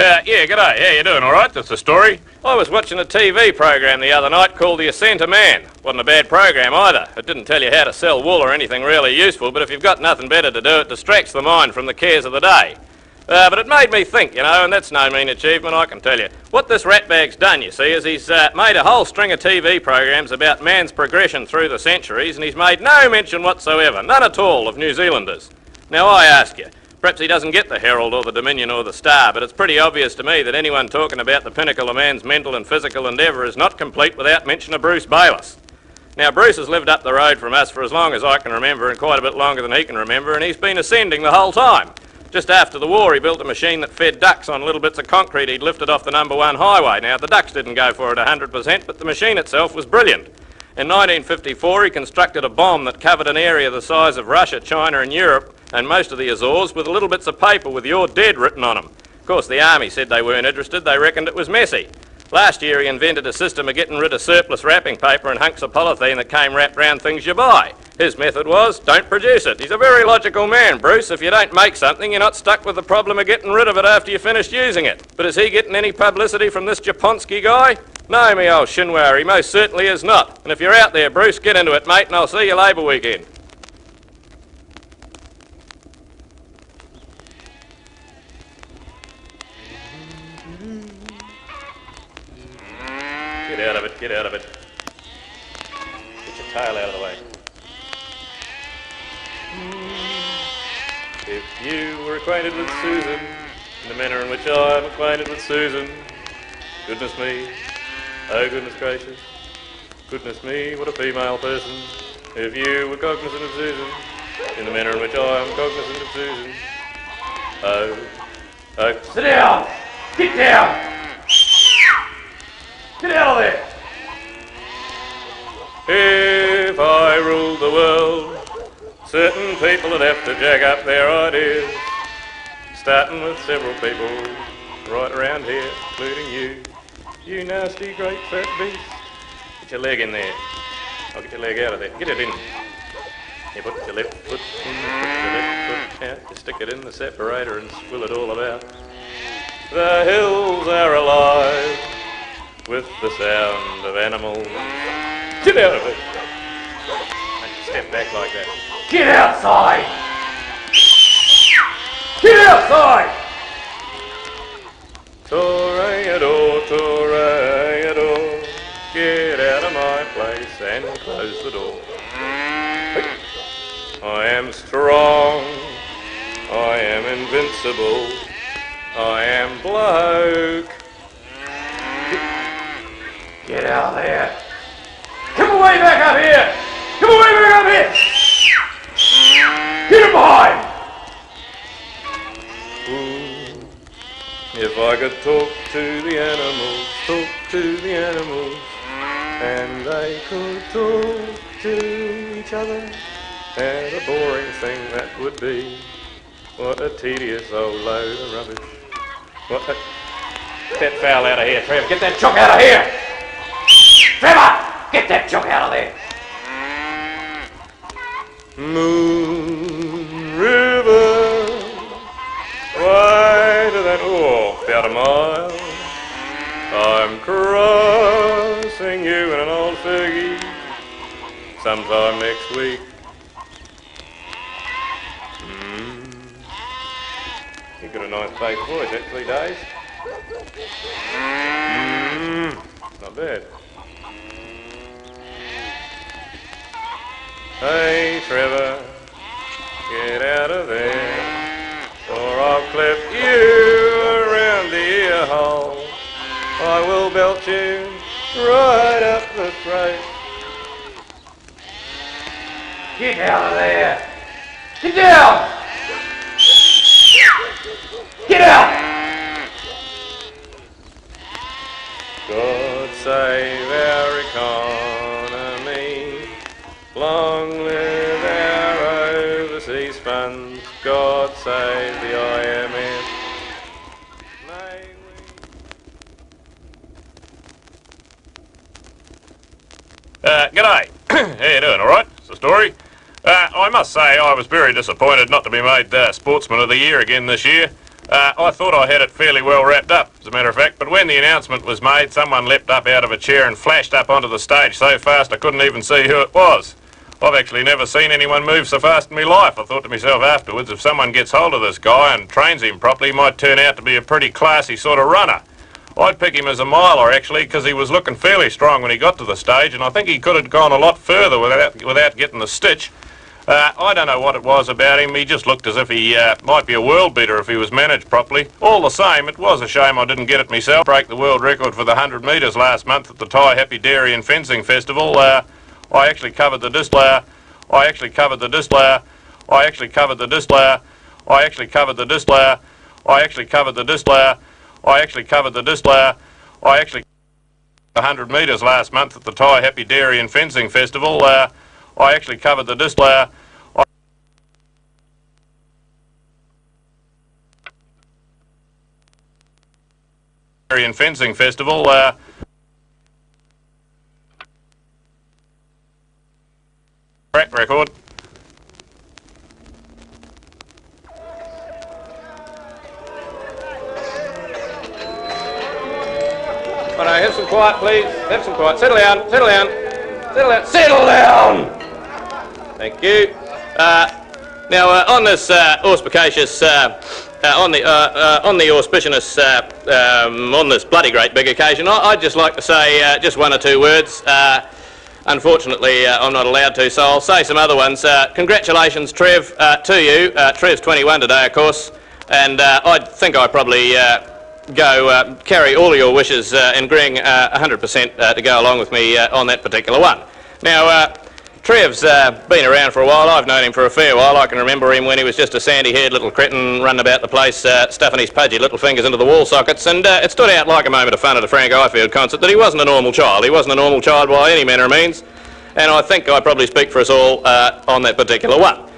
Yeah, g'day. How you doing, all right? That's the story. I was watching a TV program the other night called The Ascent of Man. Wasn't a bad program either. It didn't tell you how to sell wool or anything really useful, but if you've got nothing better to do, it distracts the mind from the cares of the day. But it made me think, you know, and that's no mean achievement, I can tell you. What this ratbag's done, you see, is he's made a whole string of TV programs about man's progression through the centuries, and he's made no mention whatsoever, none at all, of New Zealanders. Now, I ask you, perhaps he doesn't get the Herald or the Dominion or the Star, but it's pretty obvious to me that anyone talking about the pinnacle of man's mental and physical endeavour is not complete without mention of Bruce Bayliss. Now, Bruce has lived up the road from us for as long as I can remember, and quite a bit longer than he can remember, and he's been ascending the whole time. Just after the war, he built a machine that fed ducks on little bits of concrete he'd lifted off the #1 highway. Now, the ducks didn't go for it 100%, but the machine itself was brilliant. In 1954, he constructed a bomb that covered an area the size of Russia, China and Europe, and most of the Azores, with little bits of paper with "You're dead" written on them. Of course, the army said they weren't interested. They reckoned it was messy. Last year, he invented a system of getting rid of surplus wrapping paper and hunks of polythene that came wrapped round things you buy. His method was, don't produce it. He's a very logical man, Bruce. If you don't make something, you're not stuck with the problem of getting rid of it after you've finished using it. But is he getting any publicity from this Japonski guy? No, me old Shinwar, he most certainly is not. And if you're out there, Bruce, get into it, mate, and I'll see you Labour weekend. Get out of it, get out of it. Get your tail out of the way. If you were acquainted with Susan, in the manner in which I'm acquainted with Susan, goodness me, oh goodness gracious, goodness me, what a female person. If you were cognizant of Susan, in the manner in which I am cognizant of Susan, oh. Sit down! Get down! Get out of there! If I ruled the world, certain people would have to jack up their ideas, starting with several people right around here, including you. You nasty, great fat beast. Get your leg in there. I'll get your leg out of there. Get it in. You put your left foot in, put your left foot out. You stick it in the separator and swill it all about. The hills are alive with the sound of animals. Get out of it. And step back like that. Get outside! Get outside! Toreador, Toreador, get out of my place and close the door. I am strong, I am invincible, I am bloke. Get out of there! Come away back up here! Come away back up here! Get him behind! Ooh, if I could talk to the animals, and they could talk to each other, and a boring thing that would be. What a tedious old load of rubbish. What a... Get that fowl out of here, Trev. Get that chook out of here! Trevor! Get that chook out of there! Moon River, wider than, about a mile. I'm crossing you in an old Fergie sometime next week. You've got a nice face voice, actually, Dave. Not bad. Hey, Trevor, get out of there, or I'll clip you around the ear hole. I will belt you right up the throat. Get out of there! Get down! Get out! God save our economy. Long live our overseas funds. God save the IMF. G'day. How you doing, all right? It's the story. I must say I was very disappointed not to be made Sportsman of the Year again this year. I thought I had it fairly well wrapped up, as a matter of fact, but when the announcement was made, someone leapt up out of a chair and flashed up onto the stage so fast I couldn't even see who it was. I've actually never seen anyone move so fast in my life. I thought to myself afterwards, if someone gets hold of this guy and trains him properly, he might turn out to be a pretty classy sort of runner. I'd pick him as a miler, actually, because he was looking fairly strong when he got to the stage, and I think he could have gone a lot further without getting the stitch. I don't know what it was about him. He just looked as if he might be a world beater if he was managed properly. All the same, it was a shame I didn't get it myself. Break the world record for the 100 metres last month at the Thai Happy Dairy and Fencing Festival. I actually covered the display. I actually covered the display. I actually covered the display. I actually covered the display. I actually covered the display. I actually covered the display. I actually 100 metres last month at the Thai Happy Dairy and Fencing Festival. I actually covered the display. And Fencing Festival. Track record. Righto, have some quiet, please. Have some quiet. Settle down. Settle down. Settle down. Settle down. Thank you. Now, on this auspicious. On the auspicious, on this bloody great big occasion, I'd just like to say just one or two words. Unfortunately, I'm not allowed to, so I'll say some other ones. Congratulations, Trev, to you. Trev's 21 today, of course, and I think I probably go carry all of your wishes and agreeing 100% to go along with me on that particular one. Now, Trev's been around for a while. I've known him for a fair while. I can remember him when he was just a sandy-haired little cretin running about the place, stuffing his pudgy little fingers into the wall sockets, and it stood out like a moment of fun at a Frank Ifield concert that he wasn't a normal child. He wasn't a normal child by any manner of means, and I think I probably speak for us all on that particular one.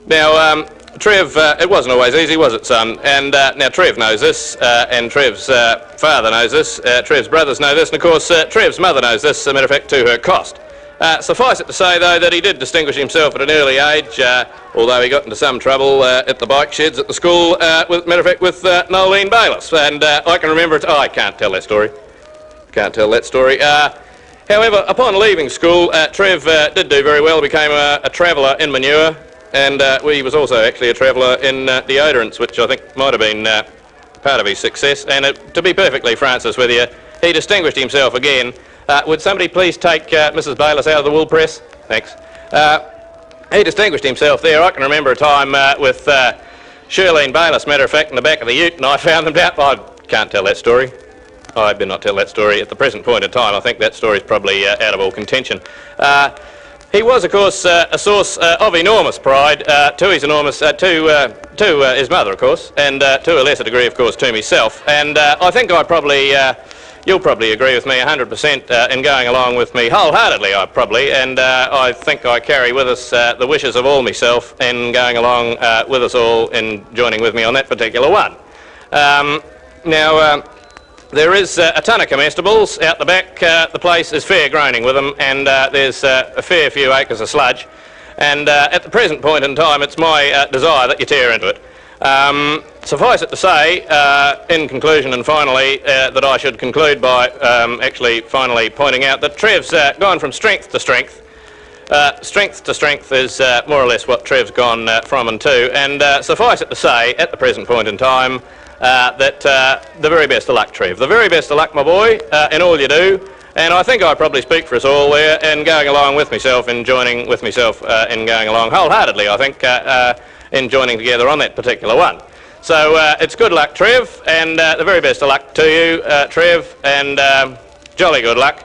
Now, Trev, it wasn't always easy, was it, son? And now Trev knows this, and Trev's father knows this, Trev's brothers know this, and of course Trev's mother knows this, as a matter of fact, to her cost. Suffice it to say, though, that he did distinguish himself at an early age, although he got into some trouble at the bike sheds at the school, matter of fact, with Nolene Bayliss. And I can remember it. Oh, I can't tell that story. Can't tell that story. However, upon leaving school, Trev did do very well. Became a traveller in manure, and he was also actually a traveller in deodorants, which I think might have been part of his success. And to be perfectly Francis with you, he distinguished himself again. Would somebody please take Mrs. Bayliss out of the wool press? Thanks. He distinguished himself there. I can remember a time with Shirlene Bayliss, matter of fact, in the back of the ute, and I found them down. I can't tell that story. I better not tell that story at the present point in time. I think that story is probably out of all contention. He was, of course, a source of enormous pride to his enormous, to his mother, of course, and to a lesser degree, of course, to myself. And I think I probably. You'll probably agree with me 100% in going along with me wholeheartedly, and I think I carry with us the wishes of all myself in going along with us all in joining with me on that particular one. Now, there is a ton of comestibles out the back. The place is fair groaning with them, and there's a fair few acres of sludge. And at the present point in time, it's my desire that you tear into it. Suffice it to say, in conclusion and finally, that I should conclude by actually finally pointing out that Trev's gone from strength to strength. Strength to strength is more or less what Trev's gone from and to, and suffice it to say, at the present point in time, that the very best of luck, Trev. The very best of luck, my boy, in all you do. And I think I probably speak for us all there in going along with myself and joining with myself in going along wholeheartedly, I think, in joining together on that particular one. So it's good luck, Trev, and the very best of luck to you, Trev, and jolly good luck.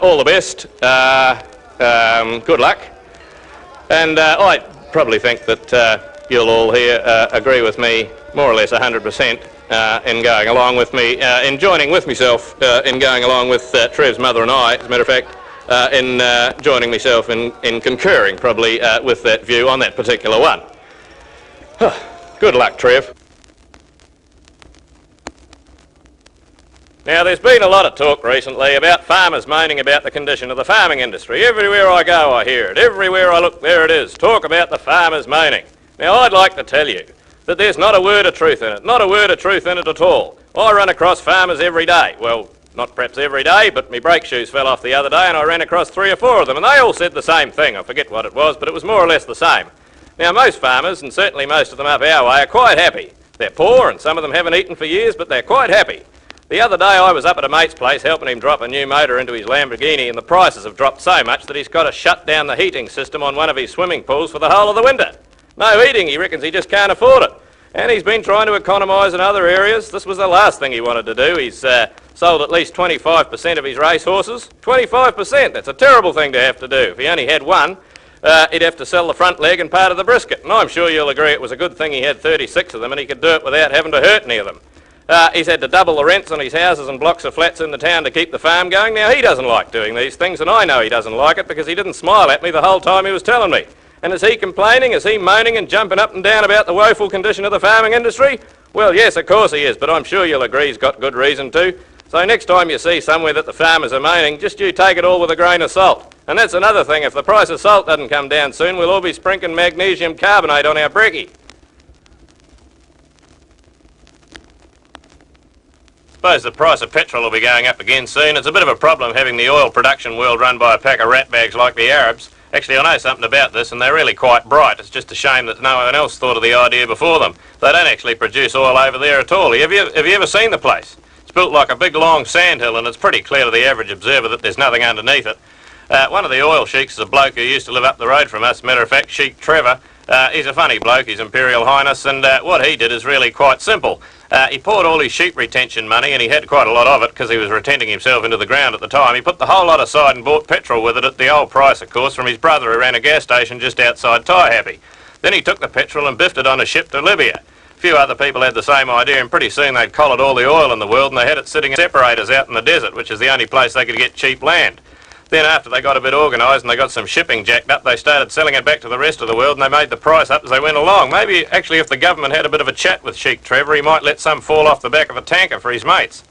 All the best. Good luck. And I probably think that you'll all here agree with me more or less 100% in going along with me, in joining with myself in going along with Trev's mother and I, as a matter of fact, in joining myself in concurring probably with that view on that particular one. Good luck, Trev. Now, there's been a lot of talk recently about farmers moaning about the condition of the farming industry. Everywhere I go, I hear it. Everywhere I look, there it is. Talk about the farmers moaning. Now, I'd like to tell you that there's not a word of truth in it. Not a word of truth in it at all. I run across farmers every day. Well, not perhaps every day, but my brake shoes fell off the other day and I ran across 3 or 4 of them and they all said the same thing. I forget what it was, but it was more or less the same. Now, most farmers, and certainly most of them up our way, are quite happy. They're poor and some of them haven't eaten for years, but they're quite happy. The other day I was up at a mate's place helping him drop a new motor into his Lamborghini and the prices have dropped so much that he's got to shut down the heating system on one of his swimming pools for the whole of the winter. No heating, he reckons he just can't afford it. And he's been trying to economise in other areas. This was the last thing he wanted to do. He's sold at least 25% of his racehorses. 25%, that's a terrible thing to have to do. If he only had one, he'd have to sell the front leg and part of the brisket. And I'm sure you'll agree it was a good thing he had 36 of them and he could do it without having to hurt any of them. He's had to double the rents on his houses and blocks of flats in the town to keep the farm going. Now, he doesn't like doing these things, and I know he doesn't like it because he didn't smile at me the whole time he was telling me. And is he complaining? Is he moaning and jumping up and down about the woeful condition of the farming industry? Well, yes, of course he is, but I'm sure you'll agree he's got good reason to. So next time you see somewhere that the farmers are moaning, just you take it all with a grain of salt. And that's another thing, if the price of salt doesn't come down soon, we'll all be sprinkling magnesium carbonate on our brekkie. I suppose the price of petrol will be going up again soon. It's a bit of a problem having the oil production world run by a pack of ratbags like the Arabs. Actually, I know something about this and they're really quite bright. It's just a shame that no one else thought of the idea before them. They don't actually produce oil over there at all. Have you ever seen the place? It's built like a big long sandhill and it's pretty clear to the average observer that there's nothing underneath it. One of the oil sheiks is a bloke who used to live up the road from us. Matter of fact, Sheik Trevor. He's a funny bloke, His Imperial Highness, and what he did is really quite simple. He poured all his sheep retention money, and he had quite a lot of it because he was retenting himself into the ground at the time. He put the whole lot aside and bought petrol with it at the old price, of course, from his brother who ran a gas station just outside Taihape. Then he took the petrol and biffed it on a ship to Libya. A few other people had the same idea, and pretty soon they'd collared all the oil in the world, and they had it sitting in separators out in the desert, which is the only place they could get cheap land. Then after they got a bit organised and they got some shipping jacked up, they started selling it back to the rest of the world and they made the price up as they went along. Maybe actually if the government had a bit of a chat with Sheik Trevor, he might let some fall off the back of a tanker for his mates.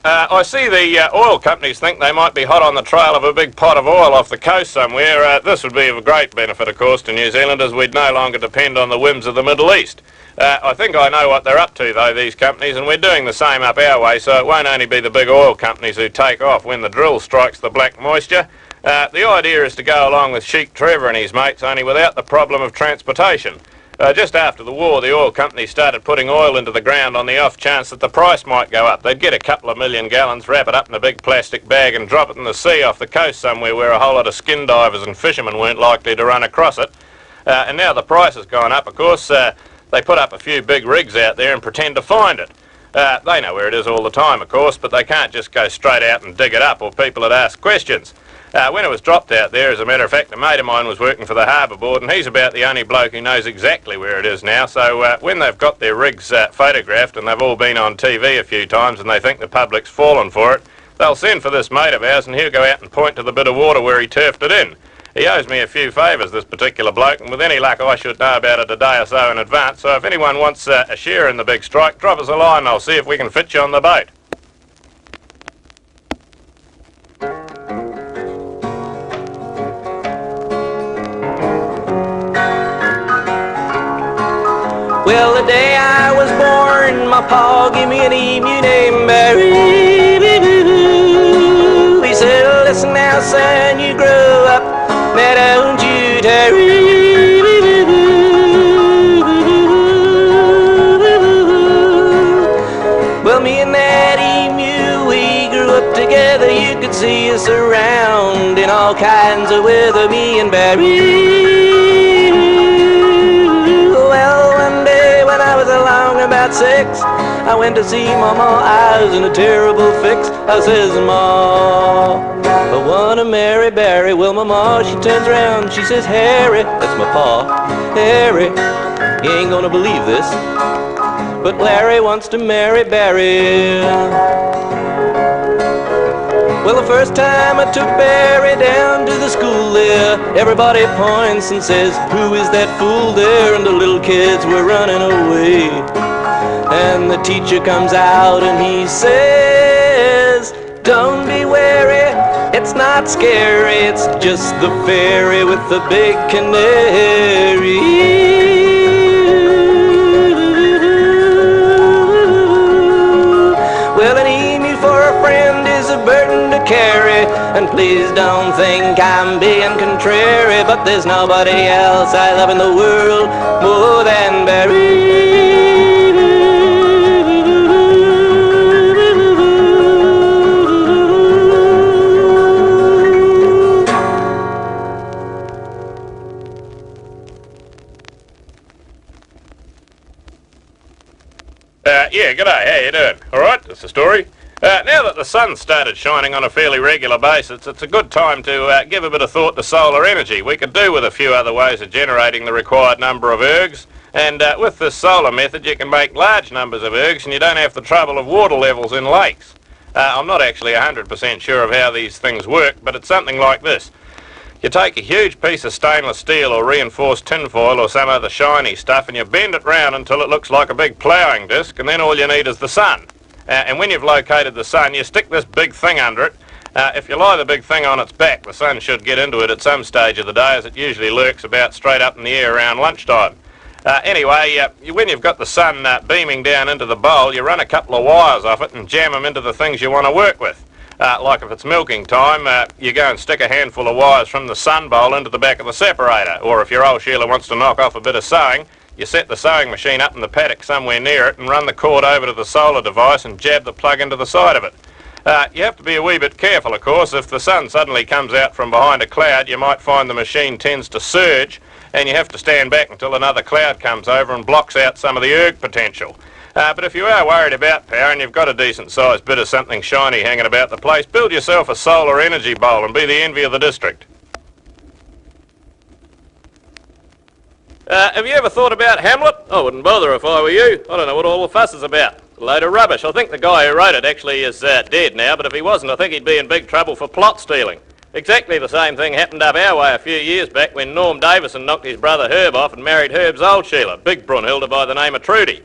I see the oil companies think they might be hot on the trail of a big pot of oil off the coast somewhere. This would be of great benefit, of course, to New Zealanders. We'd no longer depend on the whims of the Middle East. I think I know what they're up to, though, these companies, and we're doing the same up our way, so it won't only be the big oil companies who take off when the drill strikes the black moisture. The idea is to go along with Sheik Trevor and his mates, only without the problem of transportation. Just after the war, the oil companies started putting oil into the ground on the off chance that the price might go up. They'd get a couple of million gallons, wrap it up in a big plastic bag and drop it in the sea off the coast somewhere where a whole lot of skin divers and fishermen weren't likely to run across it. And now the price has gone up, of course. They put up a few big rigs out there and pretend to find it. They know where it is all the time, of course, but they can't just go straight out and dig it up, or people would ask questions. When it was dropped out there, as a matter of fact, a mate of mine was working for the Harbour Board, and he's about the only bloke who knows exactly where it is now. So when they've got their rigs photographed, and they've all been on TV a few times, and they think the public's fallen for it, they'll send for this mate of ours, and he'll go out and point to the bit of water where he turfed it in. He owes me a few favours, this particular bloke, and with any luck I should know about it a day or so in advance. So if anyone wants a share in the big strike, drop us a line and I'll see if we can fit you on the boat. Well, the day I was born, my pa gave me an emu named Barry. He said, listen now, son, you grow up, now don't you tarry. Well, me and that emu, we grew up together. You could see us around in all kinds of weather, me and Barry. About 6, I went to see Mama. I was in a terrible fix. I says, Ma, I want to marry Barry. Well, Mama, she turns around, she says, Harry, that's my pa, Harry, you ain't gonna believe this, but Larry wants to marry Barry. Well, the first time I took Barry down to the school there, everybody points and says, who is that fool there? And the little kids were running away. And the teacher comes out and he says, don't be wary, it's not scary, it's just the fairy with the big canary. Please don't think I'm being contrary, but there's nobody else I love in the world more than Barry. Yeah, g'day, how you doing? Alright, that's the story. Now that the sun's started shining on a fairly regular basis, it's a good time to give a bit of thought to solar energy. We could do with a few other ways of generating the required number of ergs, and with this solar method you can make large numbers of ergs and you don't have the trouble of water levels in lakes. I'm not actually 100% sure of how these things work, but it's something like this. You take a huge piece of stainless steel or reinforced tinfoil or some other shiny stuff and you bend it round until it looks like a big ploughing disc, and then all you need is the sun. And when you've located the sun, you stick this big thing under it. If you lie the big thing on its back, the sun should get into it at some stage of the day, as it usually lurks about straight up in the air around lunchtime. Anyway, when you've got the sun beaming down into the bowl, you run a couple of wires off it and jam them into the things you want to work with. Like if it's milking time, you go and stick a handful of wires from the sun bowl into the back of the separator. Or if your old Sheila wants to knock off a bit of sewing, you set the sewing machine up in the paddock somewhere near it and run the cord over to the solar device and jab the plug into the side of it. You have to be a wee bit careful, of course. If the sun suddenly comes out from behind a cloud, you might find the machine tends to surge, and you have to stand back until another cloud comes over and blocks out some of the erg potential. But if you are worried about power and you've got a decent sized bit of something shiny hanging about the place, build yourself a solar energy bowl and be the envy of the district. Have you ever thought about Hamlet? I wouldn't bother if I were you. I don't know what all the fuss is about. It's a load of rubbish. I think the guy who wrote it actually is dead now, but if he wasn't, I think he'd be in big trouble for plot stealing. Exactly the same thing happened up our way a few years back when Norm Davison knocked his brother Herb off and married Herb's old Sheila, big Brunhilde by the name of Trudy.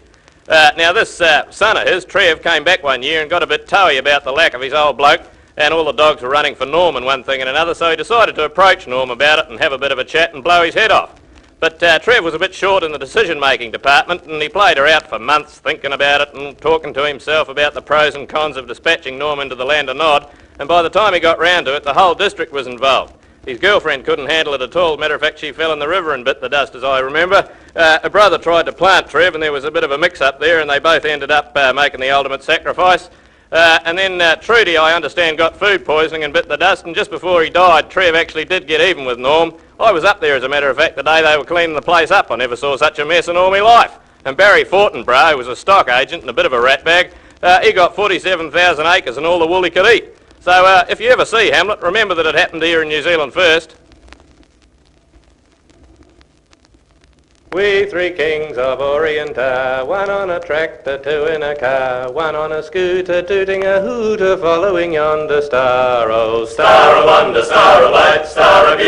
Now this son of his, Trev, came back one year and got a bit toey about the lack of his old bloke, and all the dogs were running for Norm and one thing and another, so he decided to approach Norm about it and have a bit of a chat and blow his head off. But Trev was a bit short in the decision-making department, and he played her out for months thinking about it and talking to himself about the pros and cons of dispatching Norm into the land of Nod, and by the time he got round to it, the whole district was involved. His girlfriend couldn't handle it at all. Matter of fact, she fell in the river and bit the dust, as I remember. A brother tried to plant Trev, and there was a bit of a mix-up there, and they both ended up making the ultimate sacrifice. And then Trudy, I understand, got food poisoning and bit the dust, and just before he died, Trev actually did get even with Norm. I was up there, as a matter of fact, the day they were cleaning the place up. I never saw such a mess in all my life. And Barry Fortinbras, who was a stock agent and a bit of a ratbag, he got 47,000 acres and all the wool he could eat. So if you ever see Hamlet, remember that it happened here in New Zealand first. We three kings of Orient are, one on a tractor, two in a car, one on a scooter, tooting a hooter, following yonder star. Oh, star of wonder, star of light, star of